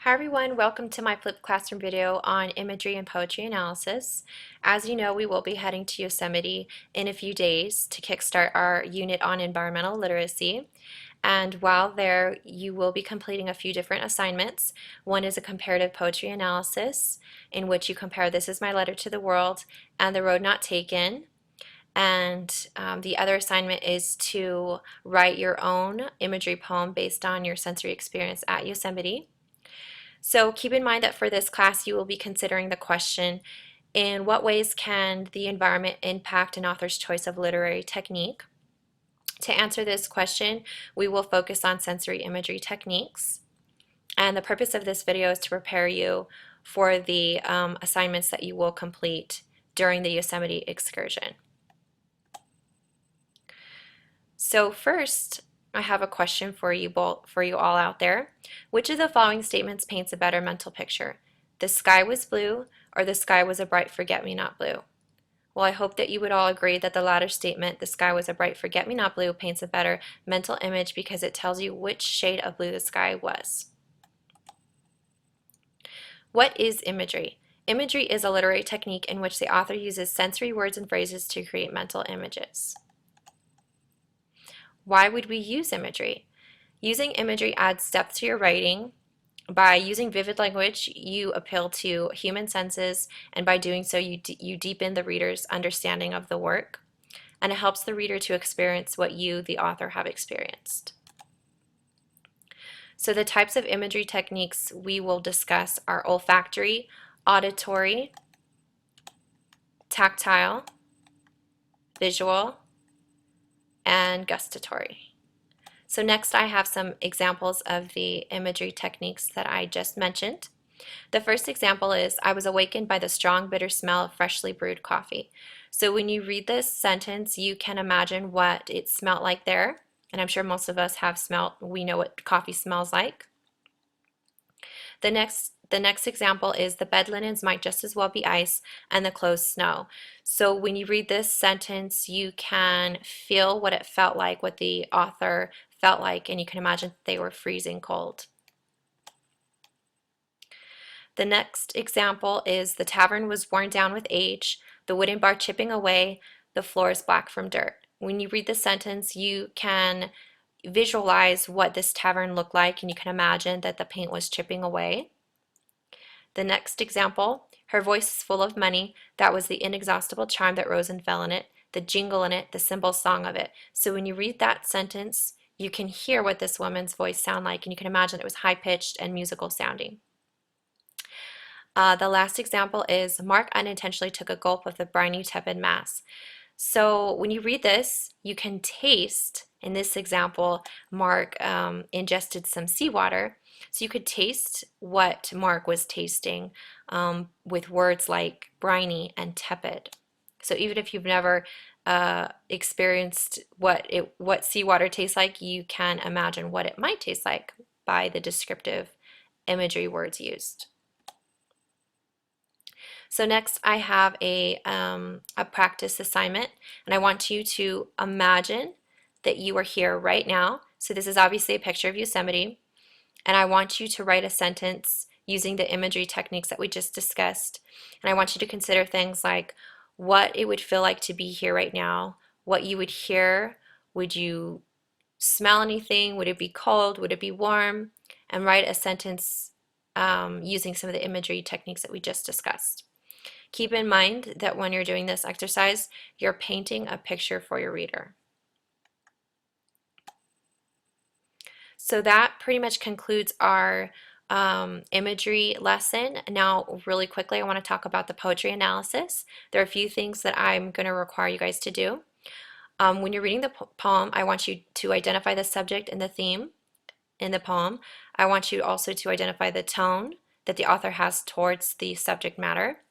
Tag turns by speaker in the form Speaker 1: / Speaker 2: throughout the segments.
Speaker 1: Hi everyone, welcome to my flipped classroom video on imagery and poetry analysis. As you know, we will be heading to Yosemite in a few days to kickstart our unit on environmental literacy. And while there, you will be completing a few different assignments. One is a comparative poetry analysis, in which you compare "This Is My Letter to the World" and "The Road Not Taken." And the other assignment is to write your own imagery poem based on your sensory experience at Yosemite. So keep in mind that for this class you will be considering the question, in what ways can the environment impact an author's choice of literary technique? To answer this question, we will focus on sensory imagery techniques. And the purpose of this video is to prepare you for the assignments that you will complete during the Yosemite excursion. So first, I have a question for you all out there. Which of the following statements paints a better mental picture? The sky was blue, or the sky was a bright forget-me-not blue? Well, I hope that you would all agree that the latter statement, the sky was a bright forget-me-not blue, paints a better mental image because it tells you which shade of blue the sky was. What is imagery? Imagery is a literary technique in which the author uses sensory words and phrases to create mental images. Why would we use imagery? Using imagery adds depth to your writing. By using vivid language, you appeal to human senses, and by doing so, you deepen the reader's understanding of the work, and it helps the reader to experience what you, the author, have experienced. So the types of imagery techniques we will discuss are olfactory, auditory, tactile, visual, and gustatory. So next I have some examples of the imagery techniques that I just mentioned. The first example is, I was awakened by the strong bitter smell of freshly brewed coffee. So when you read this sentence, you can imagine what it smelled like there. And I'm sure most of us we know what coffee smells like. The next example is, the bed linens might just as well be ice and the clothes snow. So when you read this sentence, you can feel what it felt like, what the author felt like, and you can imagine that they were freezing cold. The next example is, the tavern was worn down with age, the wooden bar chipping away, the floor is black from dirt. When you read this sentence, you can visualize what this tavern looked like, and you can imagine that the paint was chipping away. The next example, her voice is full of money, that was the inexhaustible charm that rose and fell in it, the jingle in it, the cymbal song of it. So when you read that sentence, you can hear what this woman's voice sounded like, and you can imagine it was high-pitched and musical sounding. The last example is, Mark unintentionally took a gulp of the briny, tepid mass. So when you read this, you can taste, in this example, Mark ingested some seawater. So you could taste what Mark was tasting with words like briny and tepid. So even if you've never experienced what seawater tastes like, you can imagine what it might taste like by the descriptive imagery words used. So next I have a practice assignment, and I want you to imagine that you are here right now. So this is obviously a picture of Yosemite, and I want you to write a sentence using the imagery techniques that we just discussed. And I want you to consider things like what it would feel like to be here right now, what you would hear, would you smell anything, would it be cold, would it be warm, and write a sentence using some of the imagery techniques that we just discussed. Keep in mind that when you're doing this exercise, you're painting a picture for your reader. So that pretty much concludes our imagery lesson. Now, really quickly, I want to talk about the poetry analysis. There are a few things that I'm going to require you guys to do. When you're reading the poem, I want you to identify the subject and the theme in the poem. I want you also to identify the tone that the author has towards the subject matter.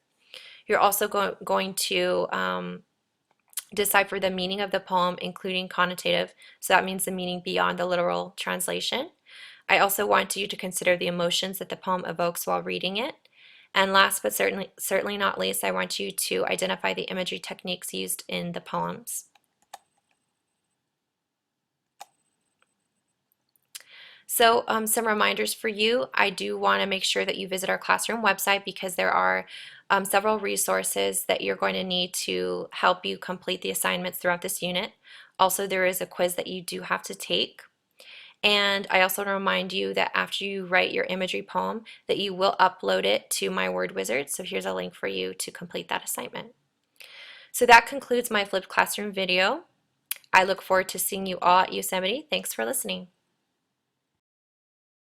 Speaker 1: You're also going to decipher the meaning of the poem, including connotative, so that means the meaning beyond the literal translation. I also want you to consider the emotions that the poem evokes while reading it. And last but certainly not least, I want you to identify the imagery techniques used in the poems. So some reminders for you. I do want to make sure that you visit our classroom website because there are several resources that you're going to need to help you complete the assignments throughout this unit. Also, there is a quiz that you do have to take. And I also want to remind you that after you write your imagery poem, that you will upload it to my word wizard. So here's a link for you to complete that assignment. So that concludes my flipped classroom video. I look forward to seeing you all at Yosemite. Thanks for listening.